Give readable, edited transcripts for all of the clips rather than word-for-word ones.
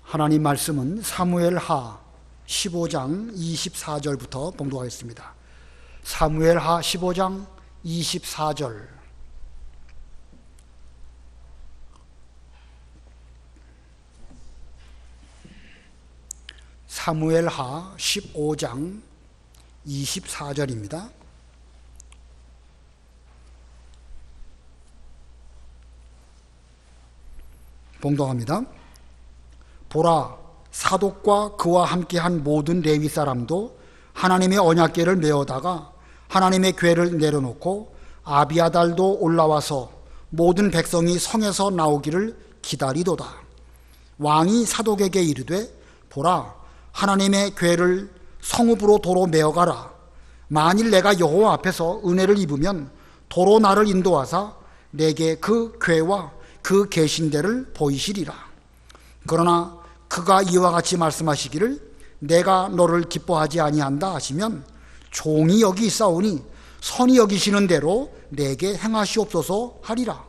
하나님 말씀은 사무엘하 15장 24절부터 봉독하겠습니다. 사무엘하 15장 24절. 사무엘하 15장 24절입니다. 봉독합니다. 보라, 사독과 그와 함께한 모든 레위 사람도 하나님의 언약궤를 메어다가 하나님의 궤를 내려놓고 아비아달도 올라와서 모든 백성이 성에서 나오기를 기다리도다. 왕이 사독에게 이르되, 보라, 하나님의 궤를 성읍으로 도로 메어가라. 만일 내가 여호와 앞에서 은혜를 입으면 도로 나를 인도하사 내게 그 궤와 그 계신대를 보이시리라. 그러나 그가 이와 같이 말씀하시기를 내가 너를 기뻐하지 아니한다 하시면 종이 여기 있사오니 선히 여기시는 대로 내게 행하시옵소서 하리라.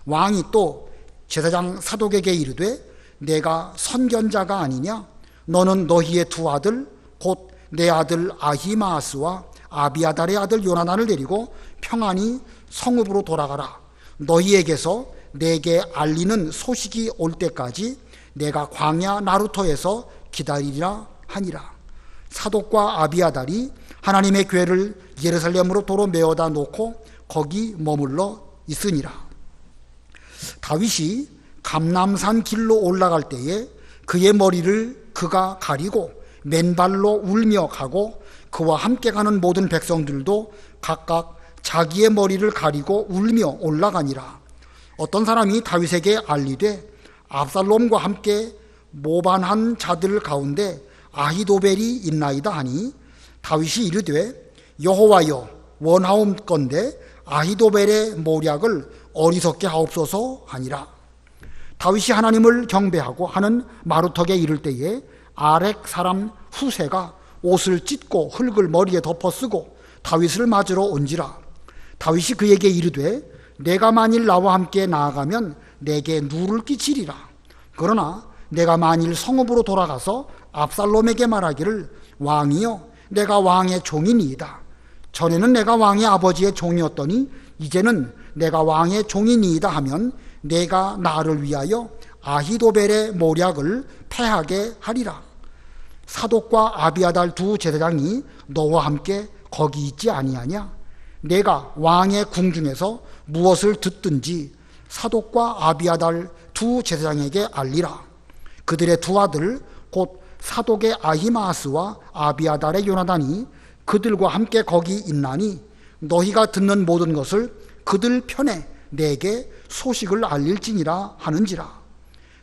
왕이 또 제사장 사독에게 이르되 내가 선견자가 아니냐? 너는 너희의 두 아들 곧 내 아들 아히마아스와 아비아달의 아들 요나단을 데리고 평안히 성읍으로 돌아가라. 너희에게서 내게 알리는 소식이 올 때까지 내가 광야 나루터에서 기다리리라 하니라. 사독과 아비아달이 하나님의 궤를 예루살렘으로 도로 메어다 놓고 거기 머물러 있으니라. 다윗이 감람산 길로 올라갈 때에 그의 머리를 그가 가리고 맨발로 울며 가고 그와 함께 가는 모든 백성들도 각각 자기의 머리를 가리고 울며 올라가니라. 어떤 사람이 다윗에게 알리되 압살롬과 함께 모반한 자들 가운데 아히도벨이 있나이다 하니 다윗이 이르되 여호와여 원하옵건대 아히도벨의 모략을 어리석게 하옵소서 하니라. 다윗이 하나님을 경배하고 하는 마루턱에 이를 때에 아렉 사람 후세가 옷을 찢고 흙을 머리에 덮어 쓰고 다윗을 맞으러 온지라. 다윗이 그에게 이르되 내가 만일 나와 함께 나아가면 내게 누를 끼치리라. 그러나 내가 만일 성읍으로 돌아가서 압살롬에게 말하기를 왕이여 내가 왕의 종이니이다. 전에는 내가 왕의 아버지의 종이었더니 이제는 내가 왕의 종이니이다 하면 내가 나를 위하여 아히도벨의 모략을 패하게 하리라. 사독과 아비아달 두 제사장이 너와 함께 거기 있지 아니하냐? 내가 왕의 궁중에서 무엇을 듣든지 사독과 아비아달 두 제사장에게 알리라. 그들의 두 아들 곧 사독의 아히마아스와 아비아달의 요나단이 그들과 함께 거기 있나니 너희가 듣는 모든 것을 그들 편에 내게 소식을 알릴지니라 하는지라.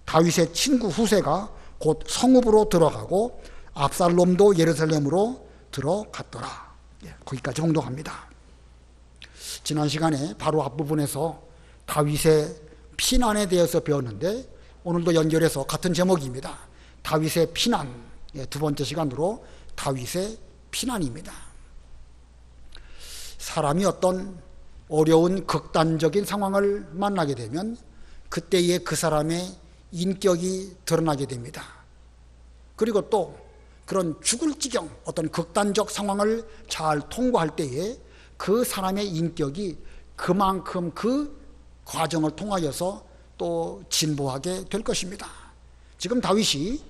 다윗의 친구 후세가 곧 성읍으로 들어가고 압살롬도 예루살렘으로 들어갔더라. 거기까지 공독합니다. 지난 시간에 바로 앞부분에서 다윗의 피난에 대해서 배웠는데 오늘도 연결해서 같은 제목입니다. 다윗의 피난. 두 번째 시간으로 다윗의 피난입니다. 사람이 어떤 어려운 극단적인 상황을 만나게 되면 그때에 그 사람의 인격이 드러나게 됩니다. 그리고 또 그런 죽을 지경 어떤 극단적 상황을 잘 통과할 때에 그 사람의 인격이 그만큼 그 과정을 통하여서 또 진보하게 될 것입니다. 지금 다윗이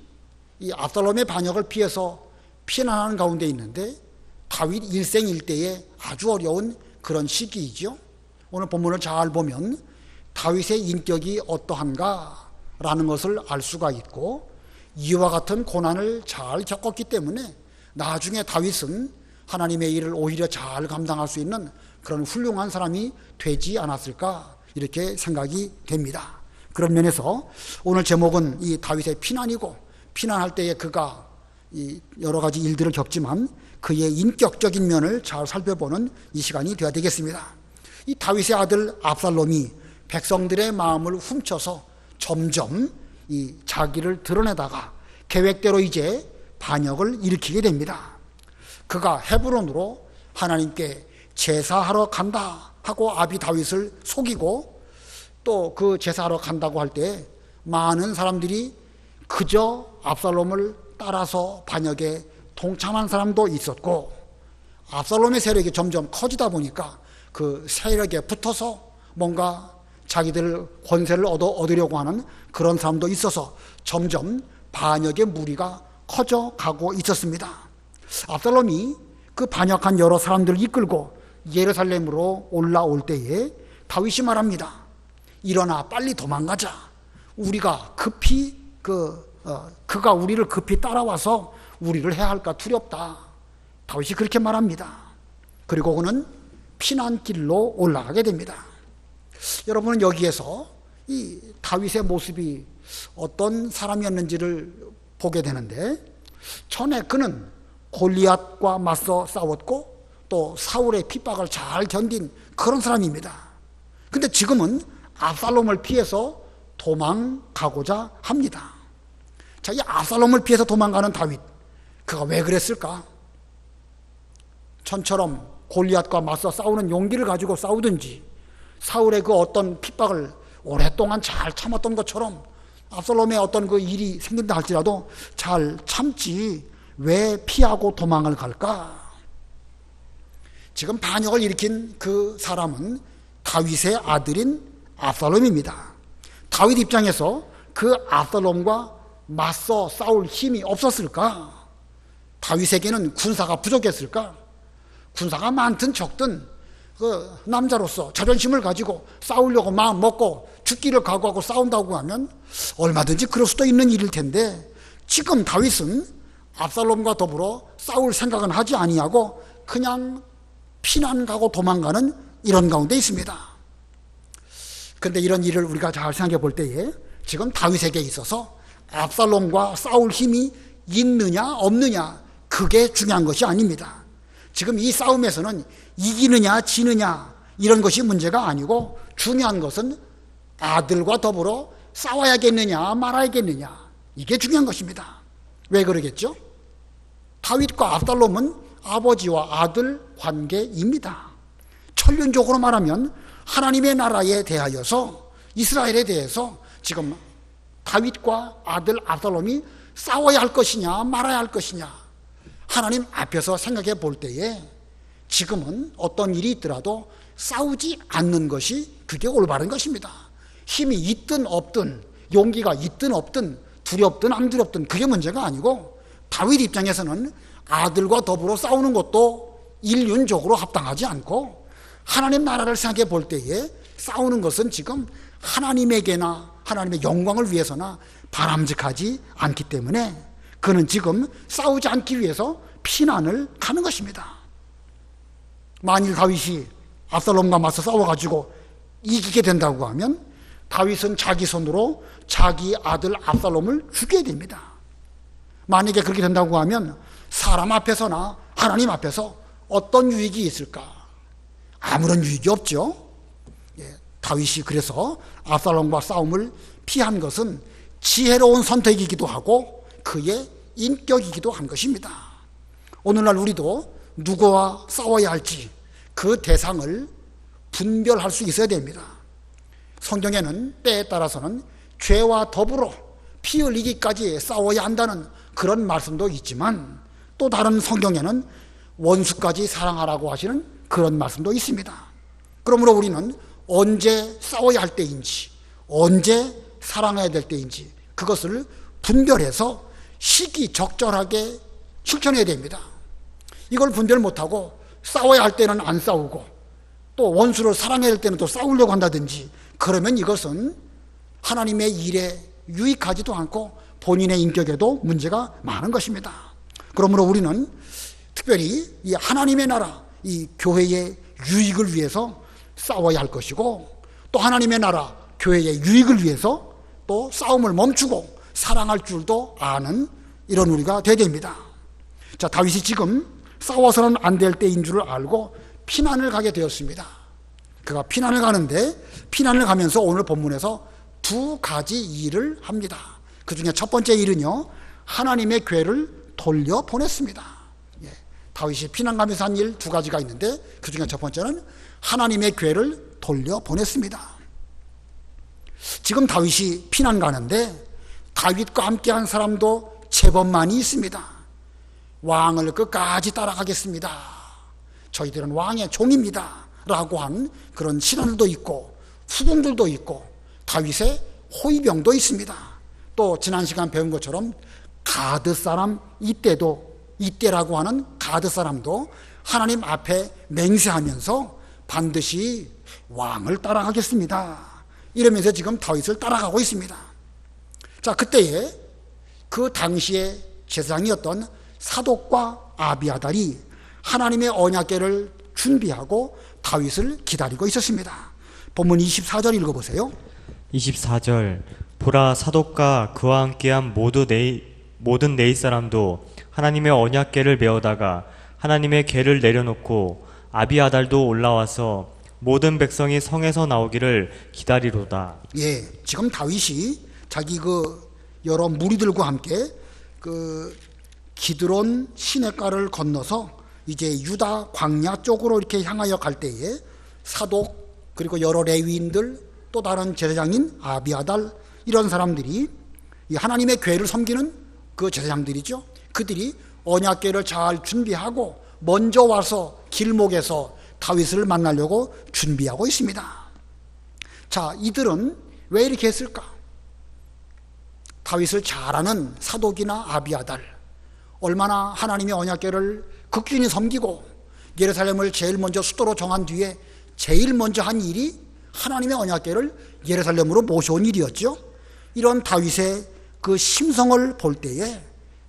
이 압살롬의 반역을 피해서 피난하는 가운데 있는데 다윗 일생일대에 아주 어려운 그런 시기이죠. 오늘 본문을 잘 보면 다윗의 인격이 어떠한가라는 것을 알 수가 있고 이와 같은 고난을 잘 겪었기 때문에 나중에 다윗은 하나님의 일을 오히려 잘 감당할 수 있는 그런 훌륭한 사람이 되지 않았을까 이렇게 생각이 됩니다. 그런 면에서 오늘 제목은 이 다윗의 피난이고 피난할 때에 그가 이 여러 가지 일들을 겪지만 그의 인격적인 면을 잘 살펴보는 이 시간이 되어야 되겠습니다. 이 다윗의 아들 압살롬이 백성들의 마음을 훔쳐서 점점 이 자기를 드러내다가 계획대로 이제 반역을 일으키게 됩니다. 그가 헤브론으로 하나님께 제사하러 간다 하고 아비 다윗을 속이고 또 그 제사하러 간다고 할 때 많은 사람들이 그저 압살롬을 따라서 반역에 동참한 사람도 있었고, 압살롬의 세력이 점점 커지다 보니까 그 세력에 붙어서 뭔가 자기들 권세를 얻으려고 하는 그런 사람도 있어서 점점 반역의 무리가 커져가고 있었습니다. 압살롬이 그 반역한 여러 사람들을 이끌고 예루살렘으로 올라올 때에 다윗이 말합니다. 일어나 빨리 도망가자. 우리가 급히 그가 우리를 급히 따라와서 우리를 해할까 두렵다. 다윗이 그렇게 말합니다. 그리고 그는 피난길로 올라가게 됩니다. 여러분은 여기에서 이 다윗의 모습이 어떤 사람이었는지를 보게 되는데, 전에 그는 골리앗과 맞서 싸웠고 또 사울의 핍박을 잘 견딘 그런 사람입니다. 근데 지금은 압살롬을 피해서 도망가고자 합니다. 자, 이 압살롬을 피해서 도망가는 다윗, 그가 왜 그랬을까? 전처럼 골리앗과 맞서 싸우는 용기를 가지고 싸우든지, 사울의 그 어떤 핍박을 오랫동안 잘 참았던 것처럼 압살롬의 어떤 그 일이 생긴다 할지라도 잘 참지 왜 피하고 도망을 갈까? 지금 반역을 일으킨 그 사람은 다윗의 아들인 압살롬입니다. 다윗 입장에서 그 압살롬과 맞서 싸울 힘이 없었을까? 다윗에게는 군사가 부족했을까? 군사가 많든 적든 그 남자로서 자존심을 가지고 싸우려고 마음 먹고 죽기를 각오하고 싸운다고 하면 얼마든지 그럴 수도 있는 일일 텐데, 지금 다윗은 압살롬과 더불어 싸울 생각은 하지 아니하고 그냥 피난 가고 도망가는 이런 가운데 있습니다. 그런데 이런 일을 우리가 잘 생각해 볼 때에 지금 다윗에게 있어서 압살롬과 싸울 힘이 있느냐 없느냐, 그게 중요한 것이 아닙니다. 지금 이 싸움에서는 이기느냐 지느냐 이런 것이 문제가 아니고, 중요한 것은 아들과 더불어 싸워야겠느냐 말아야겠느냐, 이게 중요한 것입니다. 왜 그러겠죠? 다윗과 압살롬은 아버지와 아들 관계입니다. 천륜적으로 말하면 하나님의 나라에 대하여서, 이스라엘에 대해서 지금 다윗과 아들 압살롬이 싸워야 할 것이냐 말아야 할 것이냐, 하나님 앞에서 생각해 볼 때에 지금은 어떤 일이 있더라도 싸우지 않는 것이 그게 올바른 것입니다. 힘이 있든 없든, 용기가 있든 없든, 두렵든 안 두렵든 그게 문제가 아니고, 다윗 입장에서는 아들과 더불어 싸우는 것도 인륜적으로 합당하지 않고, 하나님 나라를 생각해 볼 때에 싸우는 것은 지금 하나님에게나 하나님의 영광을 위해서나 바람직하지 않기 때문에 그는 지금 싸우지 않기 위해서 피난을 가는 것입니다. 만일 다윗이 압살롬과 맞서 싸워가지고 이기게 된다고 하면 다윗은 자기 손으로 자기 아들 압살롬을 죽여야 됩니다. 만약에 그렇게 된다고 하면 사람 앞에서나 하나님 앞에서 어떤 유익이 있을까? 아무런 유익이 없죠. 다윗이 그래서 압살롬과 싸움을 피한 것은 지혜로운 선택이기도 하고 그의 인격이기도 한 것입니다. 오늘날 우리도 누구와 싸워야 할지 그 대상을 분별할 수 있어야 됩니다. 성경에는 때에 따라서는 죄와 더불어 피 흘리기까지 싸워야 한다는 그런 말씀도 있지만, 또 다른 성경에는 원수까지 사랑하라고 하시는 그런 말씀도 있습니다. 그러므로 우리는 언제 싸워야 할 때인지, 언제 사랑해야 될 때인지 그것을 분별해서 시기적절하게 실천해야 됩니다. 이걸 분별 못하고 싸워야 할 때는 안 싸우고 또 원수를 사랑해야 할 때는 또 싸우려고 한다든지, 그러면 이것은 하나님의 일에 유익하지도 않고 본인의 인격에도 문제가 많은 것입니다. 그러므로 우리는 특별히 이 하나님의 나라, 이 교회의 유익을 위해서 싸워야 할 것이고, 또 하나님의 나라, 교회의 유익을 위해서 또 싸움을 멈추고 사랑할 줄도 아는 이런 우리가 되어야 됩니다. 자, 다윗이 지금 싸워서는 안 될 때인 줄을 알고 피난을 가게 되었습니다. 그가 피난을 가는데, 피난을 가면서 오늘 본문에서 두 가지 일을 합니다. 그 중에 첫 번째 일은요, 하나님의 궤를 돌려보냈습니다. 다윗이 피난 가면서 한 일 두 가지가 있는데, 그 중에 첫 번째는 하나님의 궤를 돌려보냈습니다. 지금 다윗이 피난 가는데 다윗과 함께한 사람도 제법 많이 있습니다. 왕을 끝까지 따라가겠습니다. 저희들은 왕의 종입니다. 라고 한 그런 신하들도 있고 후궁들도 있고 다윗의 호위병도 있습니다. 또 지난 시간 배운 것처럼 가드 사람 이때라고 하는 가드 사람도 하나님 앞에 맹세하면서 반드시 왕을 따라가겠습니다. 이러면서 지금 다윗을 따라가고 있습니다. 자, 그때에 그 당시에 제사장이었던 사독과 아비아달이 하나님의 언약궤를 준비하고 다윗을 기다리고 있었습니다. 본문 24절 읽어보세요. 24절 보라, 사독과 그와 함께한 모든 네이 사람도 하나님의 언약궤를 메어다가 하나님의 궤를 내려놓고 아비아달도 올라와서 모든 백성이 성에서 나오기를 기다리로다. 예, 지금 다윗이 자기 여러 무리들과 함께 기드론 시냇가를 건너서 이제 유다 광야 쪽으로 이렇게 향하여 갈 때에 사독 그리고 여러 레위인들 또 다른 제사장인 아비아달 이런 사람들이 이 하나님의 궤를 섬기는 그 제사장들이죠. 그들이 언약궤를 잘 준비하고 먼저 와서 길목에서 다윗을 만나려고 준비하고 있습니다. 자, 이들은 왜 이렇게 했을까? 다윗을 잘 아는 사독이나 아비아달, 얼마나 하나님의 언약궤를 극진히 섬기고 예루살렘을 제일 먼저 수도로 정한 뒤에 제일 먼저 한 일이 하나님의 언약궤를 예루살렘으로 모셔온 일이었죠. 이런 다윗의 그 심성을 볼 때에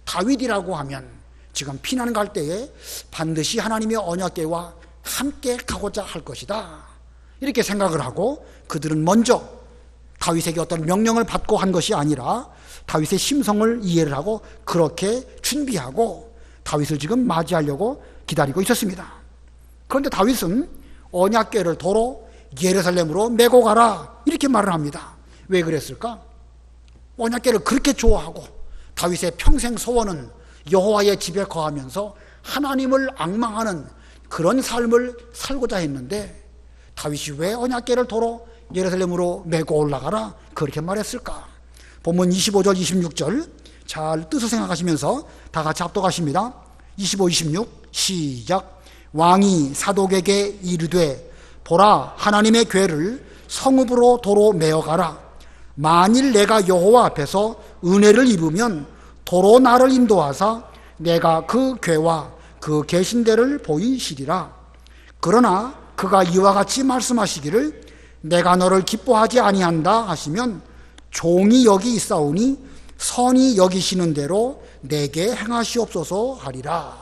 다윗이라고 하면 지금 피난 갈 때에 반드시 하나님의 언약궤와 함께 가고자 할 것이다, 이렇게 생각을 하고 그들은 먼저 다윗에게 어떤 명령을 받고 한 것이 아니라 다윗의 심성을 이해를 하고 그렇게 준비하고 다윗을 지금 맞이하려고 기다리고 있었습니다. 그런데 다윗은 언약궤를 도로 예루살렘으로 메고 가라, 이렇게 말을 합니다. 왜 그랬을까? 언약궤를 그렇게 좋아하고 다윗의 평생 소원은 여호와의 집에 거하면서 하나님을 앙망하는 그런 삶을 살고자 했는데 다윗이 왜 언약궤를 도로 예루살렘으로 메고 올라가라 그렇게 말했을까? 본문 25절 26절 잘 뜻을 생각하시면서 다 같이 합독하십니다. 25, 26 시작. 왕이 사독에게 이르되 보라, 하나님의 궤를 성읍으로 도로 메어가라. 만일 내가 여호와 앞에서 은혜를 입으면 도로 나를 인도하사 내가 그 궤와 그 계신대를 보이시리라. 그러나 그가 이와 같이 말씀하시기를 내가 너를 기뻐하지 아니한다 하시면 종이 여기 있사오니 선이 여기시는 대로 내게 행하시옵소서 하리라.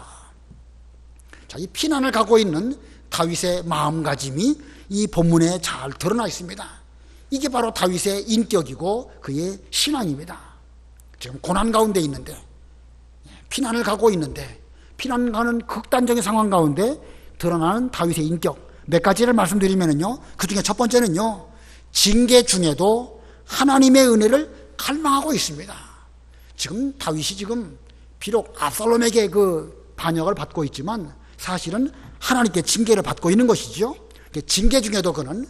자, 이 피난을 가고 있는 다윗의 마음가짐이 이 본문에 잘 드러나 있습니다. 이게 바로 다윗의 인격이고 그의 신앙입니다. 지금 고난 가운데 있는데, 피난을 가고 있는데, 피난 가는 극단적인 상황 가운데 드러나는 다윗의 인격 몇 가지를 말씀드리면요, 그 중에 첫 번째는요, 징계 중에도 하나님의 은혜를 갈망하고 있습니다. 지금 다윗이 지금 비록 압살롬에게 그 반역을 받고 있지만 사실은 하나님께 징계를 받고 있는 것이죠. 징계 중에도 그는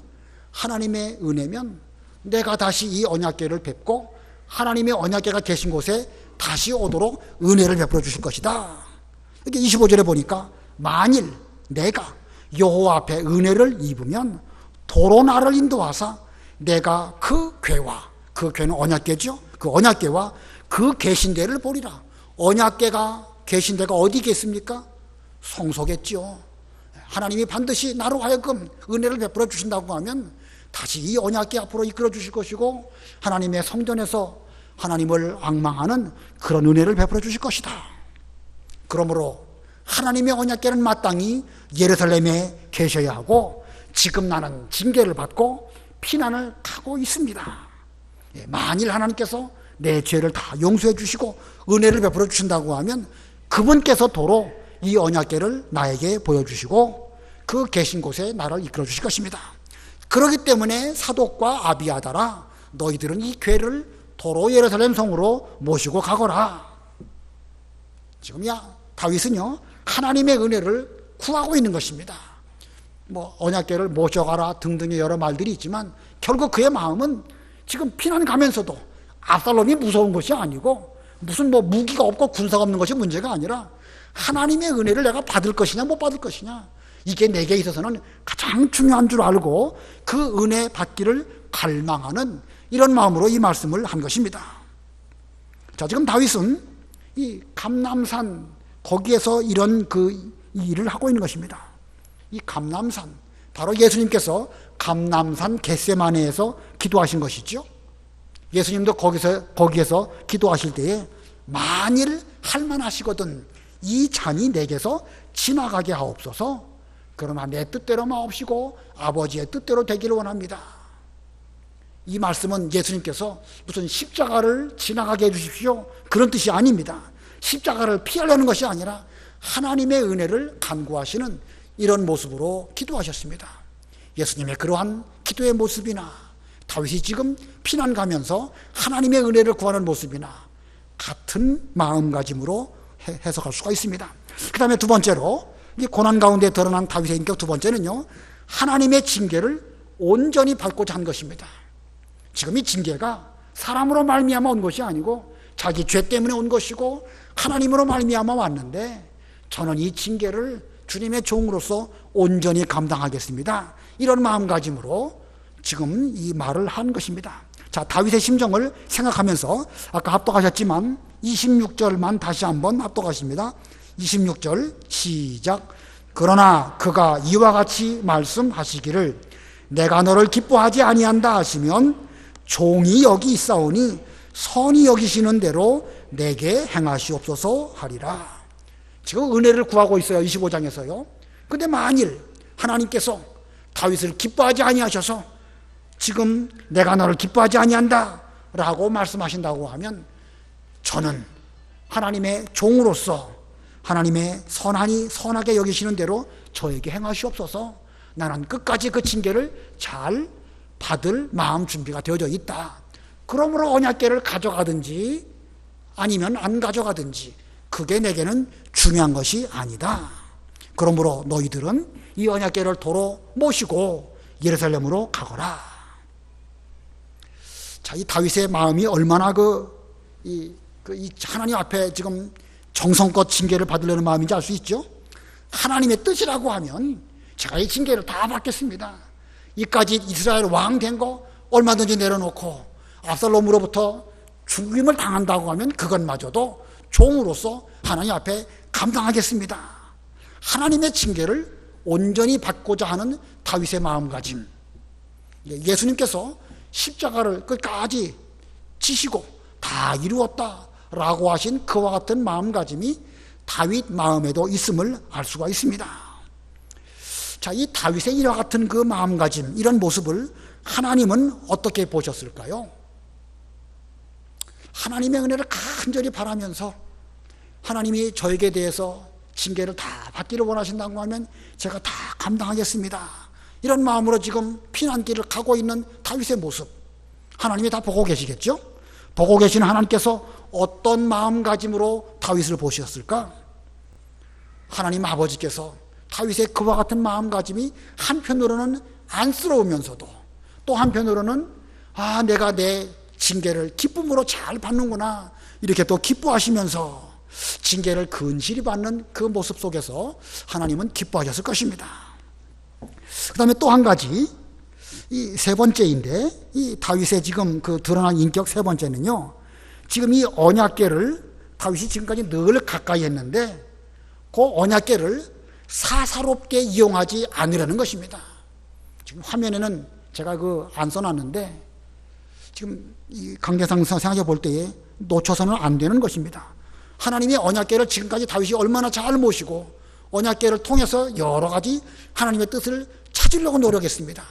하나님의 은혜면 내가 다시 이 언약궤를 뵙고 하나님의 언약궤가 계신 곳에 다시 오도록 은혜를 베풀어 주실 것이다. 이렇게 25절에 보니까 만일 내가 여호와 앞에 은혜를 입으면 도로 나를 인도하사 내가 그 궤와, 그 궤는 언약궤죠, 그 언약궤와 그 계신대를 보리라. 언약궤가 계신 데가 어디 있겠습니까? 성소겠죠. 하나님이 반드시 나로 하여금 은혜를 베풀어 주신다고 하면 다시 이 언약궤 앞으로 이끌어 주실 것이고 하나님의 성전에서 하나님을 앙망하는 그런 은혜를 베풀어 주실 것이다. 그러므로 하나님의 언약궤는 마땅히 예루살렘에 계셔야 하고 지금 나는 징계를 받고 피난을 가고 있습니다. 만일 하나님께서 내 죄를 다 용서해 주시고 은혜를 베풀어 주신다고 하면 그분께서 도로 이 언약궤를 나에게 보여주시고 그 계신 곳에 나를 이끌어 주실 것입니다. 그렇기 때문에 사독과 아비아달아, 너희들은 이 궤를 도로 예루살렘 성으로 모시고 가거라. 지금 다윗은요, 하나님의 은혜를 구하고 있는 것입니다. 언약궤를 모셔가라 등등의 여러 말들이 있지만 결국 그의 마음은 지금 피난 가면서도 압살롬이 무서운 것이 아니고 무슨 뭐 무기가 없고 군사가 없는 것이 문제가 아니라 하나님의 은혜를 내가 받을 것이냐 못 받을 것이냐, 이게 내게 있어서는 가장 중요한 줄 알고 그 은혜 받기를 갈망하는 이런 마음으로 이 말씀을 한 것입니다. 자, 지금 다윗은 이 감람산 거기에서 이런 그 일을 하고 있는 것입니다. 이 감람산, 바로 예수님께서 감람산 겟세마네에서 기도하신 것이죠. 예수님도 거기에서 기도하실 때에 만일 할만하시거든 이 잔이 내게서 지나가게 하옵소서, 그러나 내 뜻대로 마옵시고 아버지의 뜻대로 되기를 원합니다. 이 말씀은 예수님께서 무슨 십자가를 지나가게 해주십시오 그런 뜻이 아닙니다. 십자가를 피하려는 것이 아니라 하나님의 은혜를 간구하시는 이런 모습으로 기도하셨습니다. 예수님의 그러한 기도의 모습이나 다윗이 지금 피난 가면서 하나님의 은혜를 구하는 모습이나 같은 마음가짐으로 해석할 수가 있습니다. 그 다음에 두 번째로, 이 고난 가운데 드러난 다윗의 인격 두 번째는요, 하나님의 징계를 온전히 받고자 한 것입니다. 지금 이 징계가 사람으로 말미암아 온 것이 아니고 자기 죄 때문에 온 것이고 하나님으로 말미암아 왔는데, 저는 이 징계를 주님의 종으로서 온전히 감당하겠습니다, 이런 마음가짐으로 지금 이 말을 한 것입니다. 자, 다윗의 심정을 생각하면서 아까 합독하셨지만 26절만 다시 한번 합독하십니다. 26절 시작. 그러나 그가 이와 같이 말씀하시기를 내가 너를 기뻐하지 아니한다 하시면 종이 여기 있사오니 선히 여기시는 대로 내게 행하시옵소서 하리라. 지금 은혜를 구하고 있어요, 25장에서요. 근데 만일 하나님께서 다윗을 기뻐하지 아니하셔서 지금 내가 너를 기뻐하지 아니한다 라고 말씀하신다고 하면, 저는 하나님의 종으로서 하나님의 선하게 여기시는 대로 저에게 행하시옵소서, 나는 끝까지 그 징계를 잘 받을 마음 준비가 되어져 있다. 그러므로 언약궤를 가져가든지 아니면 안 가져가든지 그게 내게는 중요한 것이 아니다. 그러므로 너희들은 이 언약궤를 도로 모시고 예루살렘으로 가거라. 자, 이 다윗의 마음이 얼마나 이 하나님 앞에 지금 정성껏 징계를 받으려는 마음인지 알 수 있죠? 하나님의 뜻이라고 하면 제가 이 징계를 다 받겠습니다. 이까지 이스라엘 왕 된 거 얼마든지 내려놓고 압살롬으로부터 죽임을 당한다고 하면 그것마저도 종으로서 하나님 앞에 감당하겠습니다. 하나님의 징계를 온전히 받고자 하는 다윗의 마음가짐. 예수님께서 십자가를 끝까지 지시고 다 이루었다라고 하신 그와 같은 마음가짐이 다윗 마음에도 있음을 알 수가 있습니다. 자, 이 다윗의 이와 같은 그 마음가짐, 이런 모습을 하나님은 어떻게 보셨을까요? 하나님의 은혜를 간절히 바라면서 하나님이 저에게 대해서 징계를 다 받기를 원하신다고 하면 제가 다 감당하겠습니다, 이런 마음으로 지금 피난길을 가고 있는 다윗의 모습, 하나님이 다 보고 계시겠죠? 보고 계시는 하나님께서 어떤 마음가짐으로 다윗을 보셨을까? 하나님 아버지께서 다윗의 그와 같은 마음가짐이 한편으로는 안쓰러우면서도 또 한편으로는 내가 내 징계를 기쁨으로 잘 받는구나, 이렇게 또 기뻐하시면서 징계를 근실히 받는 그 모습 속에서 하나님은 기뻐하셨을 것입니다. 그 다음에 또 한 가지, 이 세 번째인데, 이 다윗의 지금 그 드러난 인격 세 번째는요, 지금 이 언약궤를 다윗이 지금까지 늘 가까이 했는데 그 언약궤를 사사롭게 이용하지 않으려는 것입니다. 지금 화면에는 제가 안 써놨는데 지금 이 강대상에서 생각해 볼 때에 놓쳐서는 안 되는 것입니다. 하나님의 언약궤를 지금까지 다윗이 얼마나 잘 모시고 언약궤를 통해서 여러 가지 하나님의 뜻을 찾으려고 노력했습니다.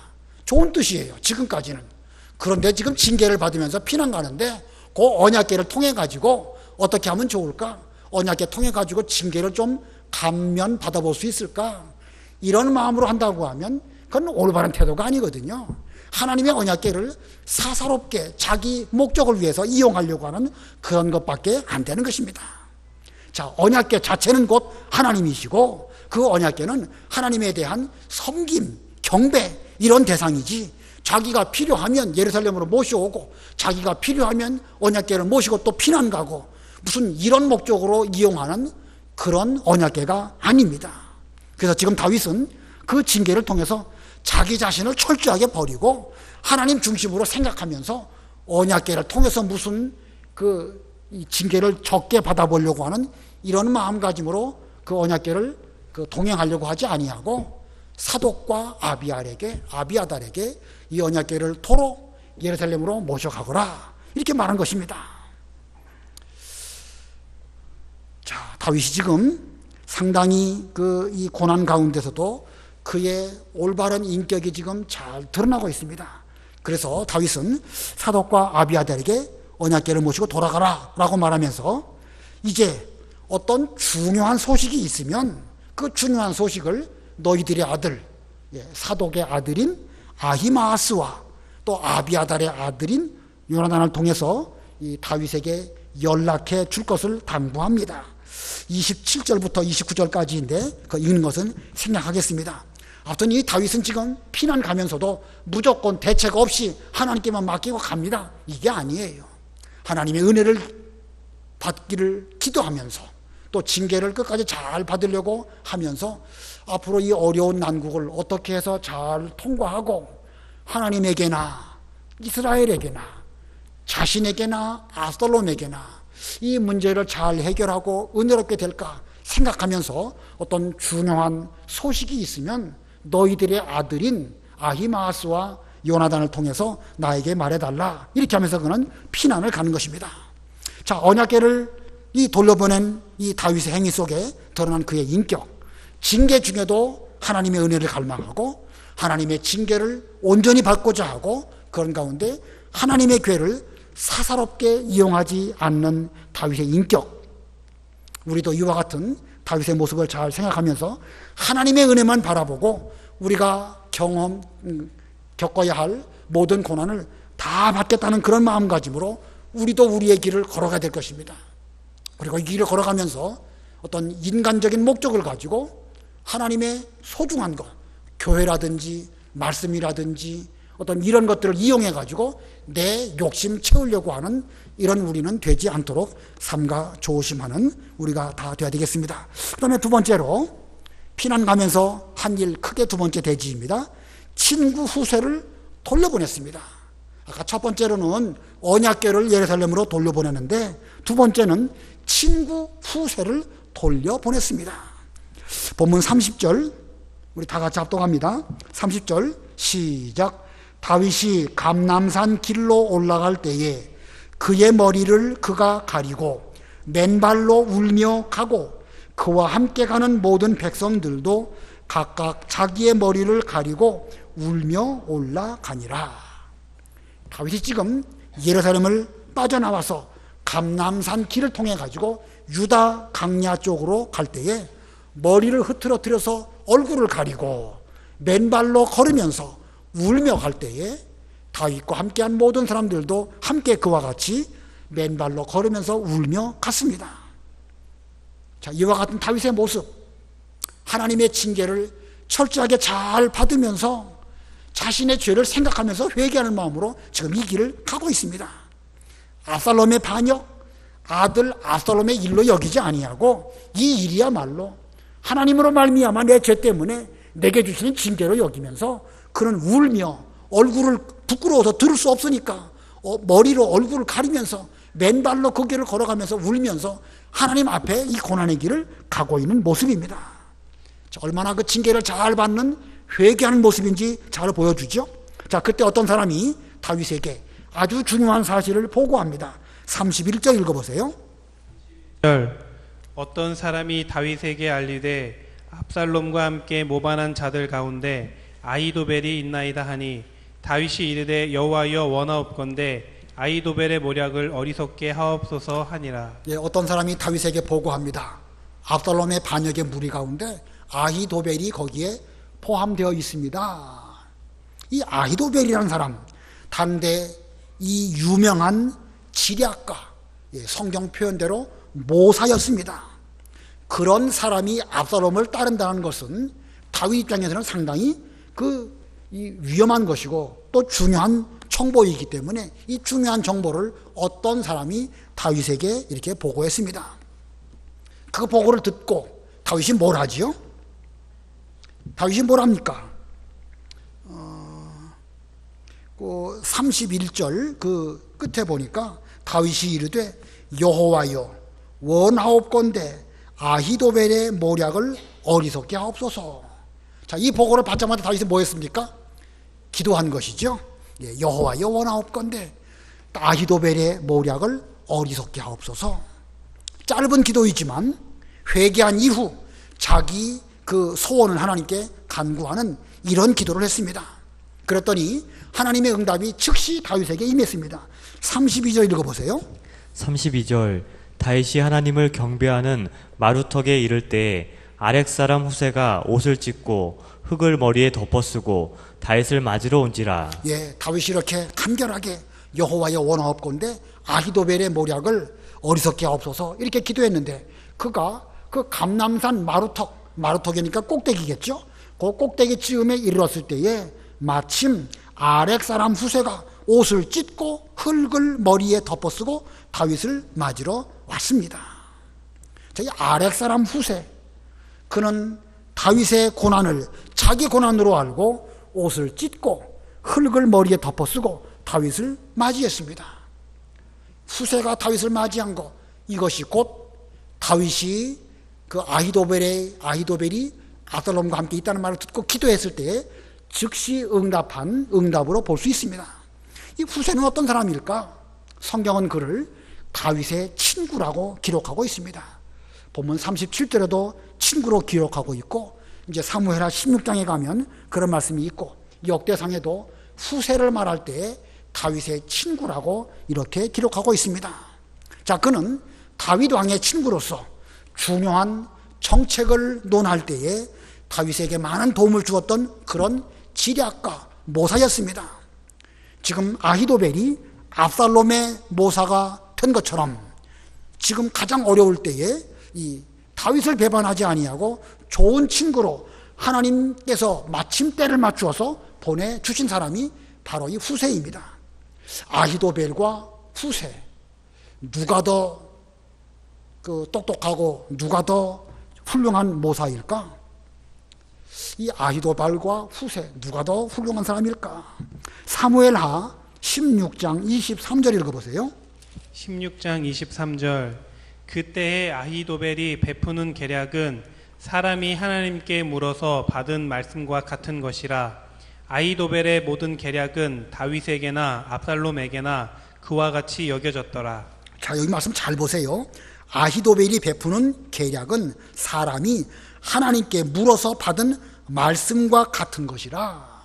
좋은 뜻이에요, 지금까지는. 그런데 지금 징계를 받으면서 피난 가는데 그 언약궤를 통해 가지고 어떻게 하면 좋을까? 언약궤 통해 가지고 징계를 좀 감면 받아볼 수 있을까? 이런 마음으로 한다고 하면 그건 올바른 태도가 아니거든요. 하나님의 언약궤를 사사롭게 자기 목적을 위해서 이용하려고 하는 그런 것밖에 안 되는 것입니다. 자, 언약궤 자체는 곧 하나님이시고 그 언약궤는 하나님에 대한 섬김, 경배, 이런 대상이지 자기가 필요하면 예루살렘으로 모셔오고 자기가 필요하면 언약궤를 모시고 또 피난 가고 무슨 이런 목적으로 이용하는 그런 언약궤가 아닙니다. 그래서 지금 다윗은 그 징계를 통해서 자기 자신을 철저하게 버리고 하나님 중심으로 생각하면서 언약궤를 통해서 무슨 이 징계를 적게 받아보려고 하는 이런 마음가짐으로 그 언약궤를 동행하려고 하지 아니하고 사독과 아비아달에게 이 언약궤를 토로 예루살렘으로 모셔가거라 이렇게 말한 것입니다. 자, 다윗이 지금 상당히 이 고난 가운데서도 그의 올바른 인격이 지금 잘 드러나고 있습니다. 그래서 다윗은 사독과 아비아달에게 언약궤를 모시고 돌아가라 라고 말하면서 이제 어떤 중요한 소식이 있으면 그 중요한 소식을 너희들의 아들, 사독의 아들인 아히마아스와 또 아비아달의 아들인 요나단을 통해서 이 다윗에게 연락해 줄 것을 당부합니다. 27절부터 29절까지인데 그 읽는 것은 생략하겠습니다. 아무튼 이 다윗은 지금 피난 가면서도 무조건 대책 없이 하나님께만 맡기고 갑니다. 이게 아니에요. 하나님의 은혜를 받기를 기도하면서 또 징계를 끝까지 잘 받으려고 하면서 앞으로 이 어려운 난국을 어떻게 해서 잘 통과하고 하나님에게나 이스라엘에게나 자신에게나 아브살롬에게나 이 문제를 잘 해결하고 은혜롭게 될까 생각하면서 어떤 중요한 소식이 있으면 너희들의 아들인 아히마아스와 요나단을 통해서 나에게 말해달라 이렇게 하면서 그는 피난을 가는 것입니다. 자, 언약궤를 돌려보낸 이 다윗의 행위 속에 드러난 그의 인격, 징계 중에도 하나님의 은혜를 갈망하고 하나님의 징계를 온전히 받고자 하고 그런 가운데 하나님의 궤를 사사롭게 이용하지 않는 다윗의 인격, 우리도 이와 같은 다윗의 모습을 잘 생각하면서 하나님의 은혜만 바라보고 우리가 겪어야 할 모든 고난을 다 받겠다는 그런 마음가짐으로 우리도 우리의 길을 걸어가야 될 것입니다. 그리고 이 길을 걸어가면서 어떤 인간적인 목적을 가지고 하나님의 소중한 것, 교회라든지 말씀이라든지 어떤 이런 것들을 이용해 가지고 내 욕심 채우려고 하는 이런 우리는 되지 않도록 삼가 조심하는 우리가 다 되어야 되겠습니다. 그 다음에 두 번째로 피난 가면서 한 일 크게 두 번째 대지입니다. 친구 후세를 돌려보냈습니다. 아까 첫 번째로는 언약궤를 예루살렘으로 돌려보냈는데 두 번째는 친구 후세를 돌려보냈습니다. 본문 30절 우리 다 같이 합독합니다. 30절 시작. 다윗이 감람산 길로 올라갈 때에 그의 머리를 그가 가리고 맨발로 울며 가고 그와 함께 가는 모든 백성들도 각각 자기의 머리를 가리고 울며 올라가니라. 다윗이 지금 예루살렘을 빠져나와서 감람산 길을 통해 가지고 유다 강야 쪽으로 갈 때에 머리를 흐트러뜨려서 얼굴을 가리고 맨발로 걸으면서 울며 갈 때에 다윗과 함께한 모든 사람들도 함께 그와 같이 맨발로 걸으면서 울며 갔습니다. 자, 이와 같은 다윗의 모습, 하나님의 징계를 철저하게 잘 받으면서 자신의 죄를 생각하면서 회개하는 마음으로 지금 이 길을 가고 있습니다. 압살롬의 반역, 아들 압살롬의 일로 여기지 아니하고 이 일이야말로 하나님으로 말미암아 내 죄 때문에 내게 주시는 징계로 여기면서 그는 울며 얼굴을 부끄러워서 들을 수 없으니까 머리로 얼굴을 가리면서 맨발로 그 길을 걸어가면서 울면서 하나님 앞에 이 고난의 길을 가고 있는 모습입니다. 얼마나 그 징계를 잘 받는 회개하는 모습인지 잘 보여주죠. 자, 그때 어떤 사람이 다윗에게 아주 중요한 사실을 보고합니다. 31절 읽어보세요. 어떤 사람이 다윗에게 알리되 압살롬과 함께 모반한 자들 가운데 아히도벨이 있나이다 하니 다윗이 이르되 여호와여 원하옵건대 아히도벨의 모략을 어리석게 하옵소서 하니라. 예, 어떤 사람이 다윗에게 보고합니다. 압살롬의 반역의 무리 가운데 아히도벨이 거기에 포함되어 있습니다. 이 아히도벨이라는 사람, 단대 이 유명한 지략가, 성경 표현대로 모사였습니다. 그런 사람이 압살롬을 따른다는 것은 다윗 입장에서는 상당히 그 이 위험한 것이고 또 중요한 정보이기 때문에 이 중요한 정보를 어떤 사람이 다윗에게 이렇게 보고했습니다. 그 보고를 듣고 다윗이 뭘 하지요? 다윗이 뭘 합니까? 31절 그 끝에 보니까 다윗이 이르되 여호와여 원하옵건대 아히도벨의 모략을 어리석게 하옵소서. 자, 이 보고를 받자마자 다윗이 뭐 했습니까? 기도한 것이죠. 예, 여호와여 원하옵건대 아히도벨의 모략을 어리석게 하옵소서. 짧은 기도이지만 회개한 이후 자기 그 소원을 하나님께 간구하는 이런 기도를 했습니다. 그랬더니 하나님의 응답이 즉시 다윗에게 임했습니다. 32절 읽어보세요. 32절 다윗이 하나님을 경배하는 마루턱에 이를 때에 아렉 사람 후세가 옷을 찢고 흙을 머리에 덮어쓰고 다윗을 맞으러 온지라. 예, 다윗이 이렇게 간결하게 여호와여 원하옵건대 아히도벨의 모략을 어리석게 하옵소서 이렇게 기도했는데 그가 그 감람산 마루턱이니까 꼭대기겠죠. 그 꼭대기 쯤에 이르렀을 때에 마침 아렉 사람 후세가 옷을 찢고 흙을 머리에 덮어쓰고 다윗을 맞으러 왔습니다. 이 아렉 사람 후세, 그는 다윗의 고난을 자기 고난으로 알고 옷을 찢고 흙을 머리에 덮어쓰고 다윗을 맞이했습니다. 후세가 다윗을 맞이한 것, 이것이 곧 다윗이 그 아히도벨이 압살롬과 함께 있다는 말을 듣고 기도했을 때에 즉시 응답한 응답으로 볼 수 있습니다. 이 후세는 어떤 사람일까? 성경은 그를 다윗의 친구라고 기록하고 있습니다. 본문 37절에도 친구로 기록하고 있고 이제 사무엘하 16장에 가면 그런 말씀이 있고 역대상에도 후세를 말할 때 다윗의 친구라고 이렇게 기록하고 있습니다. 자, 그는 다윗 왕의 친구로서 중요한 정책을 논할 때에 다윗에게 많은 도움을 주었던 그런 지략가, 모사였습니다. 지금 아히도벨이 압살롬의 모사가 된 것처럼 지금 가장 어려울 때에 이 다윗을 배반하지 아니하고 좋은 친구로 하나님께서 마침 때를 맞추어서 보내주신 사람이 바로 이 후세입니다. 아히도벨과 후세, 누가 더 똑똑하고 누가 더 훌륭한 모사일까? 이 아히도발과 후세, 누가 더 훌륭한 사람일까? 사무엘하 16장 23절 읽어보세요. 16장 23절 그때의 아히도벨이 베푸는 계략은 사람이 하나님께 물어서 받은 말씀과 같은 것이라. 아히도벨의 모든 계략은 다윗에게나 압살롬에게나 그와 같이 여겨졌더라. 자, 여기 말씀 잘 보세요. 아히도벨이 베푸는 계략은 사람이 하나님께 물어서 받은 말씀과 같은 것이라.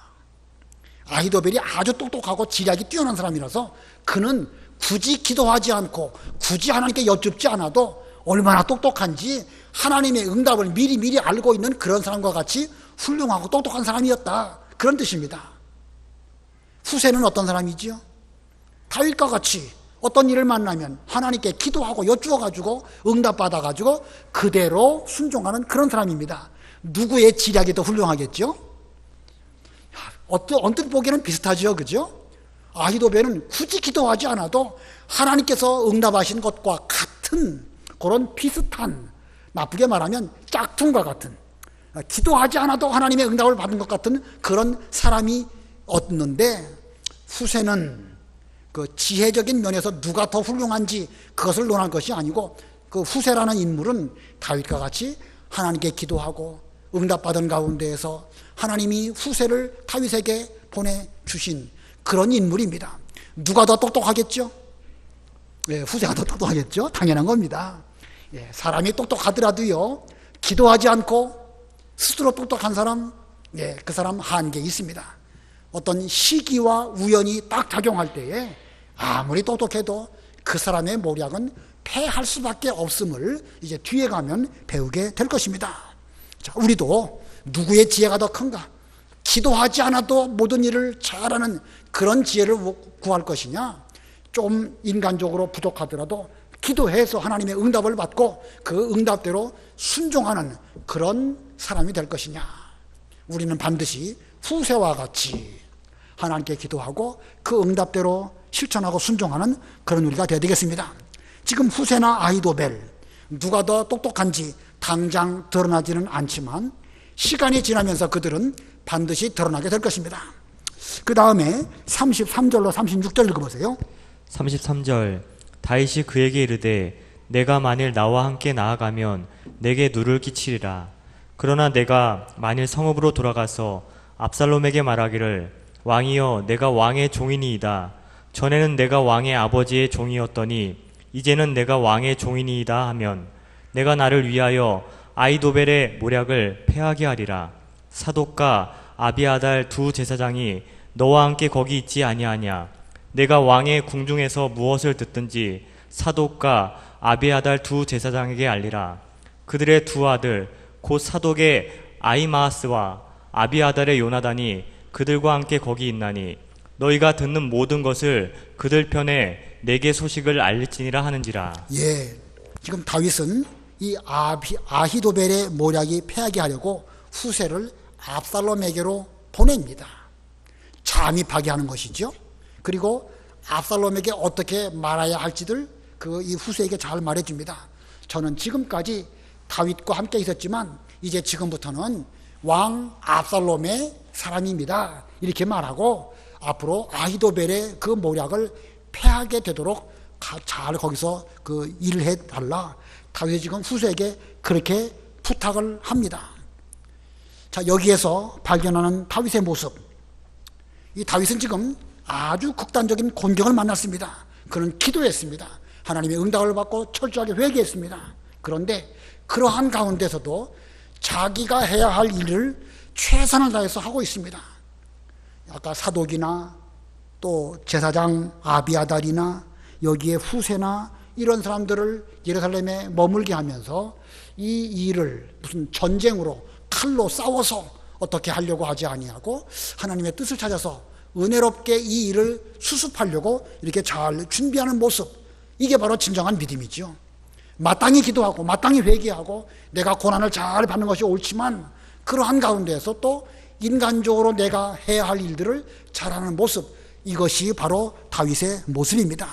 아히도벨이 아주 똑똑하고 지략이 뛰어난 사람이라서 그는 굳이 기도하지 않고 굳이 하나님께 여쭙지 않아도 얼마나 똑똑한지 하나님의 응답을 미리 알고 있는 그런 사람과 같이 훌륭하고 똑똑한 사람이었다, 그런 뜻입니다. 후세는 어떤 사람이지요? 다윗과 같이 어떤 일을 만나면 하나님께 기도하고 여쭈어가지고 응답받아가지고 그대로 순종하는 그런 사람입니다. 누구의 지략이 더 훌륭하겠죠? 언뜻 보기에는 비슷하죠, 그죠? 아히도벨은 굳이 기도하지 않아도 하나님께서 응답하신 것과 같은 그런 비슷한, 나쁘게 말하면 짝퉁과 같은, 기도하지 않아도 하나님의 응답을 받은 것 같은 그런 사람이 얻는데, 후세는 그 지혜적인 면에서 누가 더 훌륭한지 그것을 논할 것이 아니고, 그 후세라는 인물은 다윗과 같이 하나님께 기도하고 응답받은 가운데에서 하나님이 후세를 다윗에게 보내주신 그런 인물입니다. 누가 더 똑똑하겠죠? 예, 후세가 더 똑똑하겠죠? 당연한 겁니다. 예, 사람이 똑똑하더라도요, 기도하지 않고 스스로 똑똑한 사람, 예, 그 사람 한계 있습니다. 어떤 시기와 우연이 딱 작용할 때에 아무리 똑똑해도 그 사람의 모략은 패할 수밖에 없음을 이제 뒤에 가면 배우게 될 것입니다. 자, 우리도 누구의 지혜가 더 큰가? 기도하지 않아도 모든 일을 잘하는 그런 지혜를 구할 것이냐? 좀 인간적으로 부족하더라도 기도해서 하나님의 응답을 받고 그 응답대로 순종하는 그런 사람이 될 것이냐? 우리는 반드시 후세와 같이 하나님께 기도하고 그 응답대로 실천하고 순종하는 그런 우리가 되어야 되겠습니다. 지금 후세나 아히도벨 누가 더 똑똑한지 당장 드러나지는 않지만 시간이 지나면서 그들은 반드시 드러나게 될 것입니다. 그 다음에 33절로 36절 읽어보세요. 33절 다윗이 그에게 이르되 내가 만일 나와 함께 나아가면 내게 누를 끼치리라. 그러나 내가 만일 성읍으로 돌아가서 압살롬에게 말하기를 왕이여 내가 왕의 종이니이다. 전에는 내가 왕의 아버지의 종이었더니 이제는 내가 왕의 종이니이다 하면 내가 나를 위하여 아히도벨의 모략을 패하게 하리라. 사독과 아비아달 두 제사장이 너와 함께 거기 있지 아니하냐. 내가 왕의 궁중에서 무엇을 듣든지 사독과 아비아달 두 제사장에게 알리라. 그들의 두 아들 곧 사독의 아히마아스와 아비아달의 요나단이 그들과 함께 거기 있나니 너희가 듣는 모든 것을 그들 편에 내게 소식을 알릴지니라 하는지라. 예, 지금 다윗은 이 아히도벨의 모략이 패하게 하려고 후세를 압살롬에게로 보냅니다. 잠입하게 하는 것이죠. 그리고 압살롬에게 어떻게 말해야 할지를 이 후세에게 잘 말해줍니다. 저는 지금까지 다윗과 함께 있었지만 이제 지금부터는 왕 압살롬의 사람입니다. 이렇게 말하고 앞으로 아히도벨의 그 모략을 패하게 되도록 잘 거기서 일을 해달라. 다윗이 지금 후세에게 그렇게 부탁을 합니다. 자, 여기에서 발견하는 다윗의 모습. 이 다윗은 지금 아주 극단적인 곤경을 만났습니다. 그는 기도했습니다. 하나님의 응답을 받고 철저하게 회개했습니다. 그런데 그러한 가운데서도 자기가 해야 할 일을 최선을 다해서 하고 있습니다. 아까 사독이나 또 제사장 아비아달이나 여기에 후세나 이런 사람들을 예루살렘에 머물게 하면서 이 일을 무슨 전쟁으로 칼로 싸워서 어떻게 하려고 하지 아니하고 하나님의 뜻을 찾아서 은혜롭게 이 일을 수습하려고 이렇게 잘 준비하는 모습, 이게 바로 진정한 믿음이죠. 마땅히 기도하고 마땅히 회개하고 내가 고난을 잘 받는 것이 옳지만 그러한 가운데에서 또 인간적으로 내가 해야 할 일들을 잘하는 모습, 이것이 바로 다윗의 모습입니다.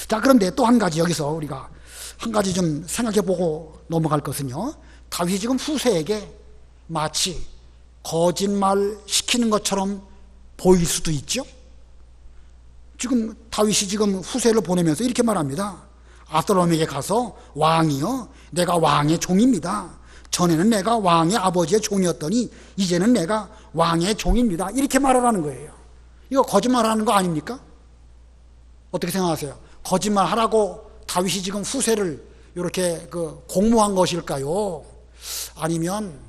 자, 그런데 또 한 가지 여기서 우리가 한 가지 좀 생각해 보고 넘어갈 것은요, 다윗이 지금 후세에게 마치 거짓말 시키는 것처럼 보일 수도 있죠. 지금 다윗이 지금 후세를 보내면서 이렇게 말합니다. 압살롬에게 가서 왕이여 내가 왕의 종입니다. 전에는 내가 왕의 아버지의 종이었더니 이제는 내가 왕의 종입니다. 이렇게 말하라는 거예요. 이거 거짓말하는 거 아닙니까? 어떻게 생각하세요? 거짓말하라고 다윗이 지금 후세를 이렇게 공모한 것일까요? 아니면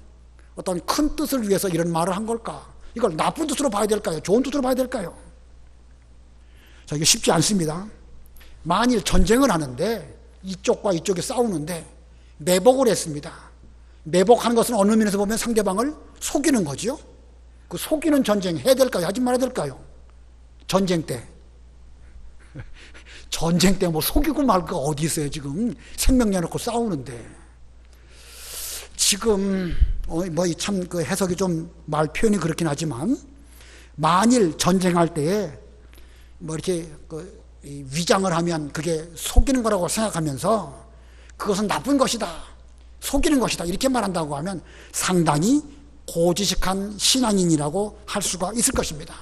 어떤 큰 뜻을 위해서 이런 말을 한 걸까? 이걸 나쁜 뜻으로 봐야 될까요? 좋은 뜻으로 봐야 될까요? 자, 이게 쉽지 않습니다. 만일 전쟁을 하는데 이쪽과 이쪽이 싸우는데 매복을 했습니다. 매복하는 것은 어느 면에서 보면 상대방을 속이는 거죠. 그 속이는 전쟁 해야 될까요? 하지 말아야 될까요? 전쟁 때. 전쟁 때 뭐 속이고 말 거 어디 있어요, 지금. 생명 내놓고 싸우는데. 지금, 참 해석이 좀 말 표현이 그렇긴 하지만, 만일 전쟁할 때에 이렇게 위장을 하면 그게 속이는 거라고 생각하면서 그것은 나쁜 것이다, 속이는 것이다, 이렇게 말한다고 하면 상당히 고지식한 신앙인이라고 할 수가 있을 것입니다.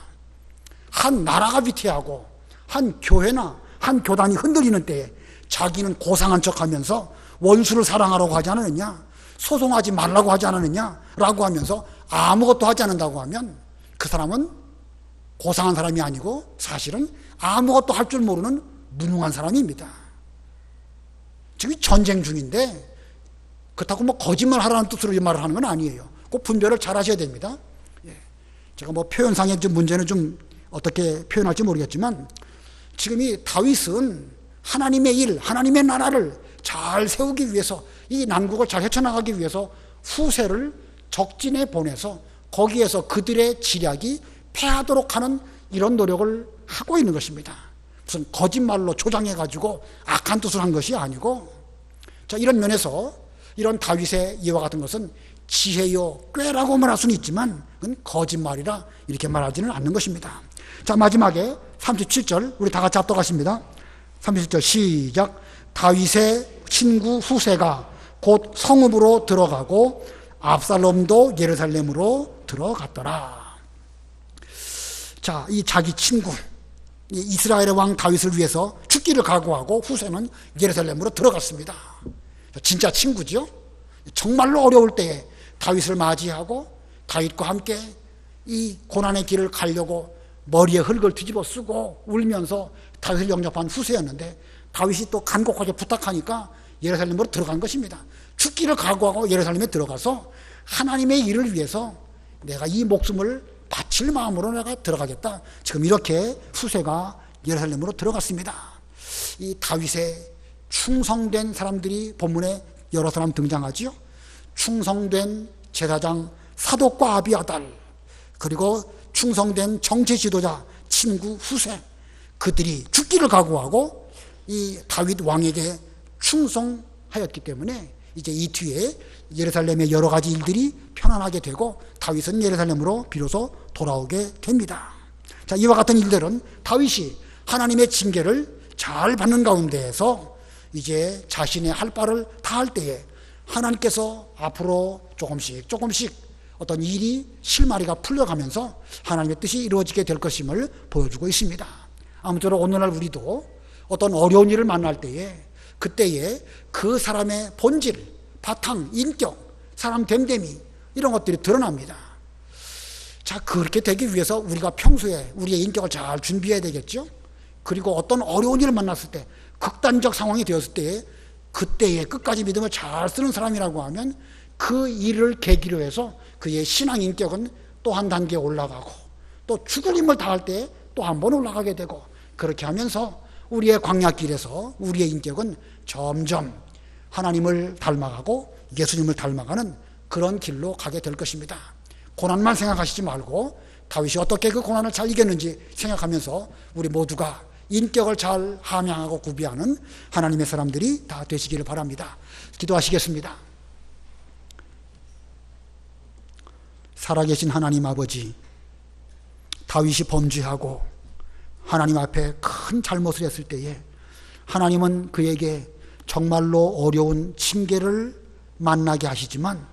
한 나라가 위태하고 한 교회나 한 교단이 흔들리는 때에 자기는 고상한 척하면서 원수를 사랑하라고 하지 않았느냐, 소송하지 말라고 하지 않았느냐라고 하면서 아무것도 하지 않는다고 하면 그 사람은 고상한 사람이 아니고 사실은 아무것도 할 줄 모르는 무능한 사람입니다. 지금 전쟁 중인데 그렇다고 거짓말 하라는 뜻으로 이 말을 하는 건 아니에요. 꼭 분별을 잘 하셔야 됩니다. 제가 표현상의 문제는 좀 어떻게 표현할지 모르겠지만 지금 이 다윗은 하나님의 일, 하나님의 나라를 잘 세우기 위해서, 이 난국을 잘 헤쳐나가기 위해서 후세를 적진에 보내서 거기에서 그들의 지략이 패하도록 하는 이런 노력을 하고 있는 것입니다. 무슨 거짓말로 조장해가지고 악한 뜻을 한 것이 아니고, 자, 이런 면에서 이런 다윗의 이와 같은 것은 지혜요 꾀라고 말할 수는 있지만 그건 거짓말이라 이렇게 말하지는 않는 것입니다. 자, 마지막에 37절 우리 다 같이 합독하십니다. 37절 시작. 다윗의 친구 후세가 곧 성읍으로 들어가고 압살롬도 예루살렘으로 들어갔더라. 자, 이 자기 친구 이스라엘의 왕 다윗을 위해서 죽기를 각오하고 후세는 예루살렘으로 들어갔습니다. 진짜 친구죠. 정말로 어려울 때에 다윗을 맞이하고 다윗과 함께 이 고난의 길을 가려고 머리에 흙을 뒤집어 쓰고 울면서 다윗을 영접한 후세였는데 다윗이 또 간곡하게 부탁하니까 예루살렘으로 들어간 것입니다. 죽기를 각오하고 예루살렘에 들어가서 하나님의 일을 위해서 내가 이 목숨을 바칠 마음으로 내가 들어가겠다. 지금 이렇게 후세가 예루살렘으로 들어갔습니다. 이 다윗의 충성된 사람들이 본문에 여러 사람 등장하지요. 충성된 제사장 사독과 아비아달, 그리고 충성된 정치 지도자 친구 후세, 그들이 죽기를 각오하고 이 다윗 왕에게 충성하였기 때문에 이제 이 뒤에 예루살렘의 여러 가지 일들이 편안하게 되고 다윗은 예루살렘으로 비로소 돌아오게 됩니다. 자, 이와 같은 일들은 다윗이 하나님의 징계를 잘 받는 가운데에서 이제 자신의 할 바를 다 할 때에 하나님께서 앞으로 조금씩 어떤 일이 실마리가 풀려가면서 하나님의 뜻이 이루어지게 될 것임을 보여주고 있습니다. 아무쪼록 오늘날 우리도 어떤 어려운 일을 만날 때에 그때에 그 사람의 본질, 바탕, 인격, 사람 됨됨이 이런 것들이 드러납니다. 자, 그렇게 되기 위해서 우리가 평소에 우리의 인격을 잘 준비해야 되겠죠. 그리고 어떤 어려운 일을 만났을 때, 극단적 상황이 되었을 때에 그때에 끝까지 믿음을 잘 쓰는 사람이라고 하면 그 일을 계기로 해서 그의 신앙 인격은 또 한 단계 올라가고 또 죽을 힘을 다할 때 또 한 번 올라가게 되고, 그렇게 하면서 우리의 광야길에서 우리의 인격은 점점 하나님을 닮아가고 예수님을 닮아가는 그런 길로 가게 될 것입니다. 고난만 생각하시지 말고 다윗이 어떻게 그 고난을 잘 이겼는지 생각하면서 우리 모두가 인격을 잘 함양하고 구비하는 하나님의 사람들이 다 되시기를 바랍니다. 기도하시겠습니다. 살아계신 하나님 아버지, 다윗이 범죄하고 하나님 앞에 큰 잘못을 했을 때에 하나님은 그에게 정말로 어려운 징계를 만나게 하시지만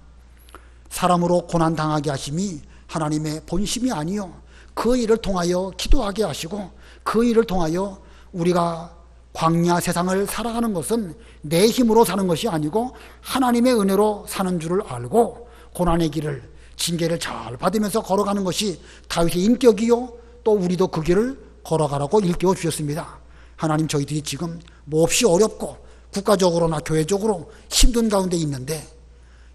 사람으로 고난당하게 하심이 하나님의 본심이 아니요, 그 일을 통하여 기도하게 하시고 그 일을 통하여 우리가 광야 세상을 살아가는 것은 내 힘으로 사는 것이 아니고 하나님의 은혜로 사는 줄을 알고 고난의 길을, 징계를 잘 받으면서 걸어가는 것이 다윗의 인격이요, 또 우리도 그 길을 걸어가라고 일깨워 주셨습니다. 하나님, 저희들이 지금 몹시 어렵고 국가적으로나 교회적으로 힘든 가운데 있는데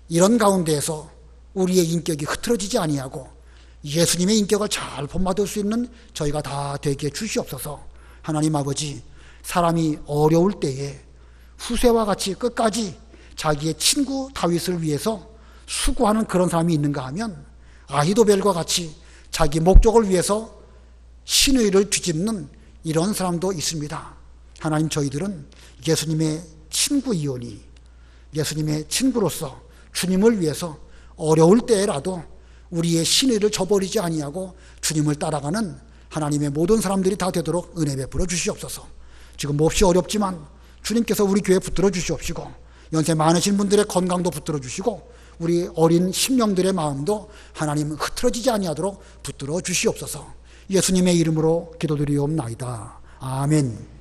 이런 가운데에서 우리의 인격이 흐트러지지 아니하고 예수님의 인격을 잘 본받을 수 있는 저희가 다 되게 주시옵소서. 하나님 아버지, 사람이 어려울 때에 후세와 같이 끝까지 자기의 친구 다윗을 위해서 수고하는 그런 사람이 있는가 하면 아히도벨과 같이 자기 목적을 위해서 신의를 뒤집는 이런 사람도 있습니다. 하나님, 저희들은 예수님의 친구이오니 예수님의 친구로서 주님을 위해서 어려울 때라도 우리의 신의를 저버리지 아니하고 주님을 따라가는 하나님의 모든 사람들이 다 되도록 은혜 베풀어 주시옵소서. 지금 몹시 어렵지만 주님께서 우리 교회에 붙들어 주시옵시고 연세 많으신 분들의 건강도 붙들어 주시고 우리 어린 심령들의 마음도 하나님 흐트러지지 아니하도록 붙들어 주시옵소서. 예수님의 이름으로 기도드리옵나이다. 아멘.